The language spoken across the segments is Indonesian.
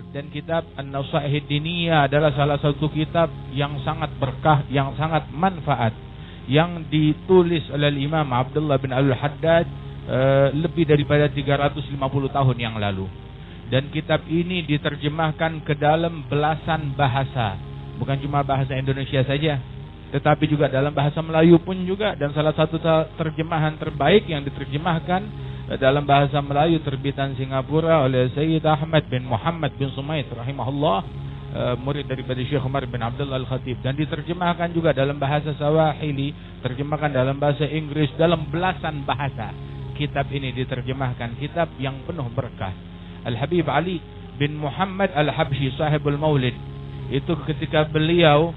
Dan kitab An-Nasaih Diniyah adalah salah satu kitab yang sangat berkah, yang sangat manfaat, yang ditulis oleh Imam Abdullah bin Al-Haddad lebih daripada 350 tahun yang lalu. Dan kitab ini diterjemahkan ke dalam belasan bahasa, bukan cuma bahasa Indonesia saja, tetapi juga dalam bahasa Melayu pun juga. Dan salah satu terjemahan terbaik yang diterjemahkan dalam bahasa Melayu terbitan Singapura oleh Sayyid Ahmad bin Muhammad bin Sumait rahimahullah, murid daripada Syekh Umar bin Abdullah Al-Khatib, dan diterjemahkan juga dalam bahasa Swahili, terjemahkan dalam bahasa Inggris, dalam belasan bahasa. Kitab ini diterjemahkan, kitab yang penuh berkah. Al-Habib Ali bin Muhammad Al-Habsyi sahibul Maulid, itu ketika beliau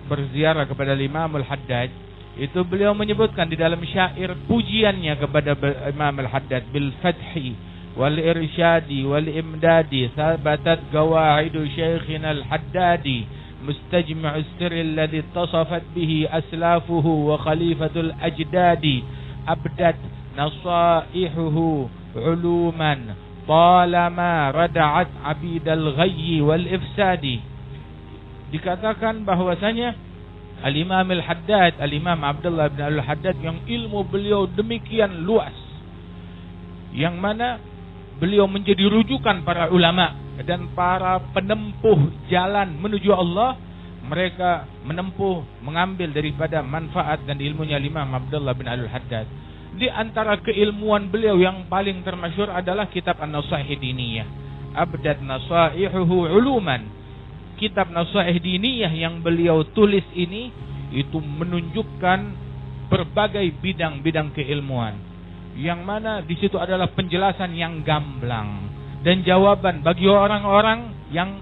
berziarah kepada Imam Al-Haddad, itu beliau menyebutkan di dalam syair pujiannya kepada Imam Al-Haddad, bil fathi wal irsyadi wal imdadi sabatat qawaidu syekhina Al-Haddadi mustajmi'u sirri alladhi tasafat bihi aslafuhu wa khalifatul ajdadi abdat nasaihuhu uluman talama rada'at abidal ghayyi wal ifsadi. Dikatakan bahwasanya Al-Imam Al-Haddad, Al-Imam Abdullah bin Al-Haddad, yang ilmu beliau demikian luas, yang mana beliau menjadi rujukan para ulama dan para penempuh jalan menuju Allah. Mereka menempuh, mengambil daripada manfaat dan ilmunya Imam Abdullah bin Al-Haddad. Di antara keilmuan beliau yang paling termasyhur adalah kitab An-Nasaih Diniyah, abdat nasaihuhu uluman. Kitab Nasaih Diniyah yang beliau tulis ini, itu menunjukkan berbagai bidang-bidang keilmuan, yang mana di situ adalah penjelasan yang gamblang dan jawaban bagi orang-orang yang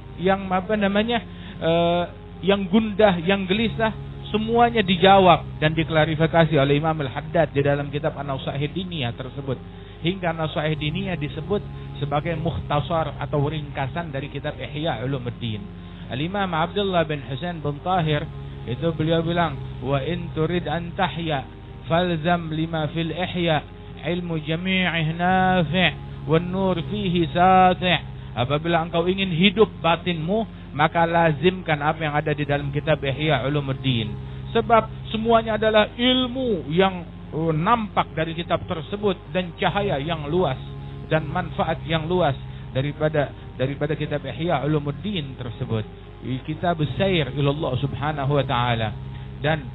gundah, yang gelisah, semuanya dijawab dan diklarifikasi oleh Imam Al-Haddad di dalam kitab An-Nasaih Diniyah tersebut. Hingga Nasaih Diniyah disebut sebagai mukhtasar atau ringkasan dari kitab Ihya Ulumuddin. Al-Imam Abdullah bin Husain bin Tahir, itu beliau bilang, wa in turid an tahya falzam lima fil ihya ilmu jami'ih nafi' wan nur fihi sati'. Apabila engkau ingin hidup batinmu, maka lazimkan apa yang ada di dalam kitab Ihya Ulumuddin. Sebab semuanya adalah ilmu yang nampak dari kitab tersebut, dan cahaya yang luas dan manfaat yang luas daripada kitab Ihya Ulumuddin tersebut. Kitab As-Sair ilallah subhanahu wa ta'ala. Dan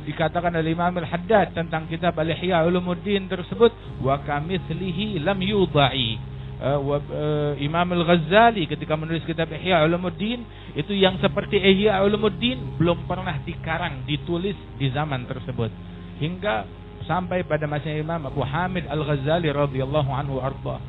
dikatakan oleh Imam Al-Haddad tentang kitab Al-Ihya Ulumuddin tersebut, wa kamithlihi lam yudha'i. Imam Al-Ghazali ketika menulis kitab Ihya Ulumuddin, itu yang seperti Ihya Ulumuddin belum pernah dikarang, ditulis di zaman tersebut. Hingga sampai pada masa Imam Abu Hamid Al-Ghazali radhiyallahu anhu arda.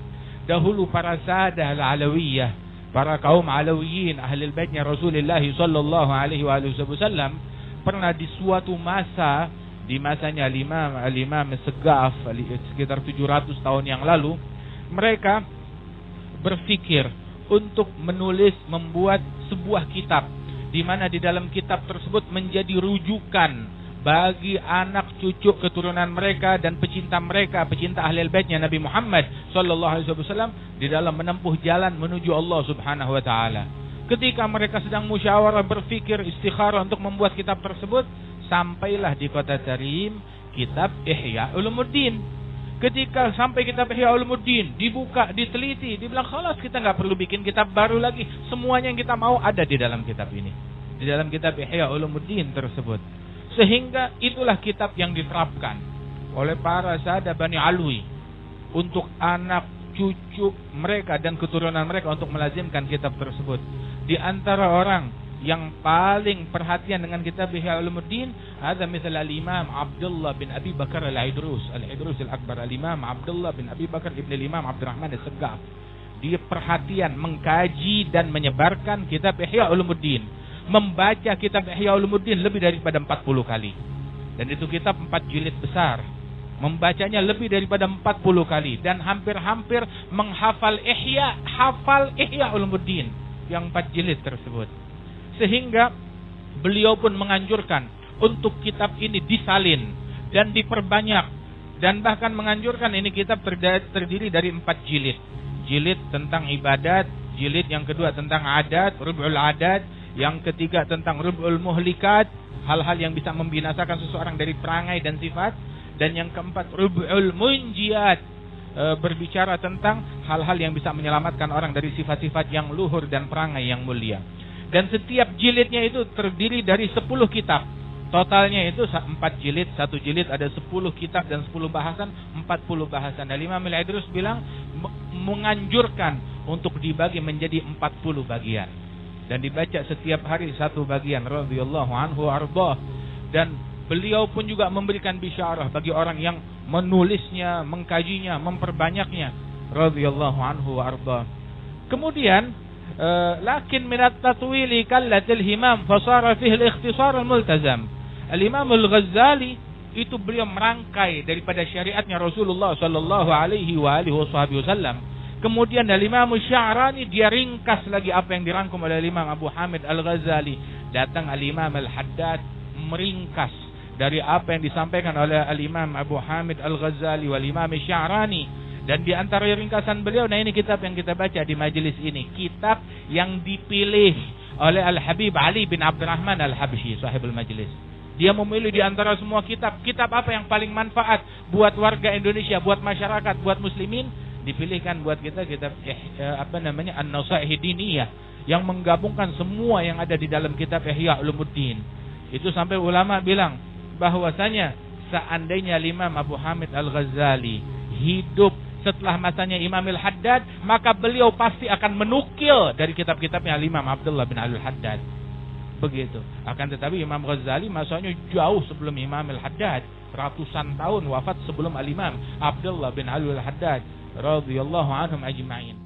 Dahulu para sadah al-alawiyah, para kaum alawiyin, ahli baitnya Rasulullah sallallahu alaihi wasallam, pernah di suatu masa, di masanya al-Imam Segaf sekitar 700 tahun yang lalu, mereka berfikir untuk membuat sebuah kitab, di mana di dalam kitab tersebut menjadi rujukan bagi anak cucu keturunan mereka dan pecinta ahli baitnya Nabi Muhammad sallallahu alaihi wasallam di dalam menempuh jalan menuju Allah Subhanahu wa taala. Ketika mereka sedang musyawarah, berfikir, istikharah untuk membuat kitab tersebut, sampailah di kota Tarim kitab Ihya Ulumuddin. Ketika sampai kitab Ihya Ulumuddin, dibuka, diteliti, dibilang khalas, kita enggak perlu bikin kitab baru lagi. Semuanya yang kita mau ada di dalam kitab ini, di dalam kitab Ihya Ulumuddin tersebut. Sehingga itulah kitab yang diterapkan oleh para sahabat Bani Alwi untuk anak cucu mereka dan keturunan mereka untuk melazimkan kitab tersebut. Di antara orang yang paling perhatian dengan kitab Ihya Ulumuddin, ada misal al-Imam Abdullah bin Abi Bakar al-Idrus al-Akbar, al-Imam Abdullah bin Abi Bakar ibn al-Imam Abdurrahman as-Segaf. Dia perhatian mengkaji dan menyebarkan kitab Ihya Ulumuddin. Membaca kitab Ihya Ulumuddin lebih daripada 40 kali. Dan itu kitab 4 jilid besar. Membacanya lebih daripada 40 kali. Dan hampir-hampir menghafal Ihya Ulumuddin yang 4 jilid tersebut. Sehingga beliau pun menganjurkan untuk kitab ini disalin dan diperbanyak. Dan bahkan menganjurkan ini kitab terdiri dari 4 jilid. Jilid tentang ibadat, Jilid yang kedua tentang adat, rub'ul adat. Yang ketiga tentang rub'ul muhlikat, hal-hal yang bisa membinasakan seseorang dari perangai dan sifat. Dan yang keempat rub'ul munjiat, berbicara tentang hal-hal yang bisa menyelamatkan orang dari sifat-sifat yang luhur dan perangai yang mulia. Dan setiap jilidnya itu terdiri dari 10 kitab. Totalnya itu 4 jilid, 1 jilid ada 10 kitab dan 10 bahasan, 40 bahasan. Dan Imam Al-Idrus bilang menganjurkan untuk dibagi menjadi 40 bagian. Dan dibaca setiap hari 1 bagian, radhiyallahu anhu arbah. Dan beliau pun juga memberikan bisyarah bagi orang yang menulisnya, mengkajinya, memperbanyaknya, radhiyallahu anhu arbah. Kemudian lakin minat tatwili kallatil himam fasara fihi al-ikhtisar al-multazam. Al-Imam Al-Ghazali itu beliau merangkai daripada syariatnya Rasulullah sallallahu alaihi wasallam. Kemudian Al-Imam Sya'rani dia ringkas lagi apa yang dirangkum oleh Imam Abu Hamid Al-Ghazali. Datang Al-Imam Al-Haddad meringkas dari apa yang disampaikan oleh Al-Imam Abu Hamid Al-Ghazali wal Imam Sya'rani. Dan di antara ringkasan beliau, nah ini kitab yang kita baca di majelis ini, kitab yang dipilih oleh Al-Habib Ali bin Abdurrahman Al-Habsyi, sahibul majlis. Dia memilih di antara semua kitab apa yang paling manfaat buat warga Indonesia, buat masyarakat, buat muslimin. Dipilihkan buat kita kitab An-Nasaih Diniyah, yang menggabungkan semua yang ada di dalam kitab Ihya Ulumuddin. Itu sampai ulama bilang bahwasanya seandainya Imam Abu Hamid Al-Ghazali hidup setelah masanya Imam Al-Haddad, maka beliau pasti akan menukil dari kitab-kitabnya Imam Abdullah bin Al-Haddad. Begitu. Akan tetapi Imam Ghazali masanya jauh sebelum Imam Al-Haddad, ratusan tahun, wafat sebelum Al-Imam Abdullah bin Al-Haddad radhiyallahu anhum ajma'in.